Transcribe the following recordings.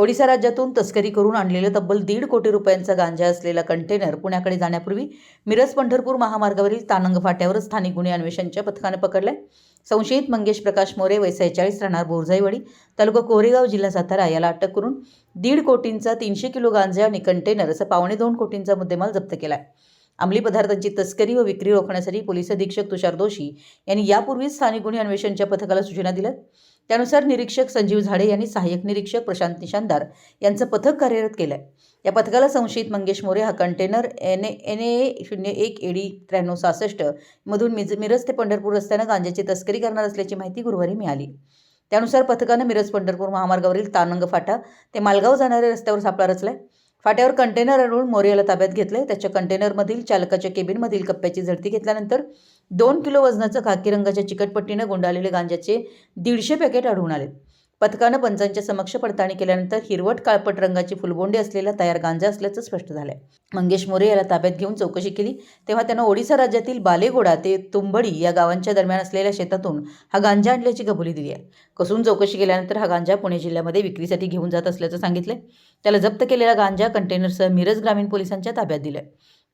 ओडिशा राज्यातून तस्करी करून आणलेलं तब्बल 1.5 कोटी रुपयांचा गांजा असलेला कंटेनर पुण्याकडे जाण्यापूर्वी मिरज पंढरपूर महामार्गावरील तानंग फाट्यावर स्थानिक गुन्हे अन्वेषणच्या पथकाने पकडलाय। संशयित मंगेश प्रकाश मोरे वय 46 राहणार बोरजाईवाडी तालुका कोरेगाव जिल्हा सातारा याला अटक करून 1.5 कोटींचा 300 किलो गांजा आणि कंटेनर असा 2.25 कोटींचा मुद्देमाल जप्त केलाय। अंमली पदार्थांची तस्करी व विक्री रोखण्यासाठी पोलीस अधीक्षक तुषार दोशी यांनी यापूर्वीच स्थानिक गुन्हे अन्वेषणच्या पथकाला सूचना दिल्या। त्यानुसार निरीक्षक संजीव झाडे यांनी सहाय्यक निरीक्षक प्रशांत निशानदार यांचं पथक कार्यरत केलंय। या पथकाला संशयित मंगेश मोरे हा कंटेनर NA 01 AD 9366 मधून मिरज ते पंढरपूर रस्त्याने गांजाची तस्करी करणार असल्याची माहिती गुरुवारी मिळाली। त्यानुसार पथकाने मिरज पंढरपूर महामार्गावरील तानंग फाटा ते मालगाव जाणाऱ्या रस्त्यावर सापळा रचलाय। फाट्यावर कंटेनर आणून मोरे याला ताब्यात घेतले। त्याच्या कंटेनरमधील चालकाच्या केबिनमधील कप्प्याची झडती घेतल्यानंतर 2 किलो वजनाचं खाकी रंगाच्या चिकटपट्टीने गुंडाळलेले गांजाचे 150 पॅकेट आढळून आले। पथकानं पंचांच्या समक्ष पडताळणी केल्यानंतर हिरवट काळपट रंगाची फुलबोंडे असलेला तयार गांजा असल्याचं स्पष्ट झालंय। मंगेश मोरे याला ताब्यात घेऊन चौकशी केली तेव्हा त्यानं ओडिशा राज्यातील बालेगोडा ते तुंबडी या गावांच्या दरम्यान असलेल्या शेतातून हा गांजा आणल्याची कबुली दिली आहे। कसून चौकशी केल्यानंतर हा गांजा पुणे जिल्ह्यामध्ये विक्रीसाठी घेऊन जात असल्याचं सांगितलंय। त्याला जप्त केलेला गांजा कंटेनरसह मिरज ग्रामीण पोलिसांच्या ताब्यात दिलाय।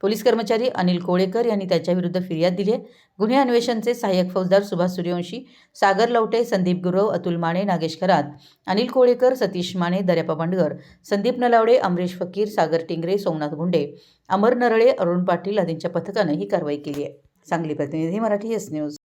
पोलीस कर्मचारी अनिल कोळेकर यांनी त्याच्याविरुद्ध फिर्याद दिली आहे। गुन्हे अन्वेषणचे सहाय्यक फौजदार सुभाष सूर्यवंशी, सागर लवटे, संदीप गुरव, अतुल माने, नागेश खरात, अनिल कोळेकर, सतीश माने, दर्यापा बांडगर, संदीप नलावडे, अमरीश फकीर, सागर टिंगरे, सोमनाथ गुंडे, अमर नरळे, अरुण पाटील आदींच्या पथकानं ही कारवाई केली आहे। सांगली प्रतिनिधी मराठी एस न्यूज।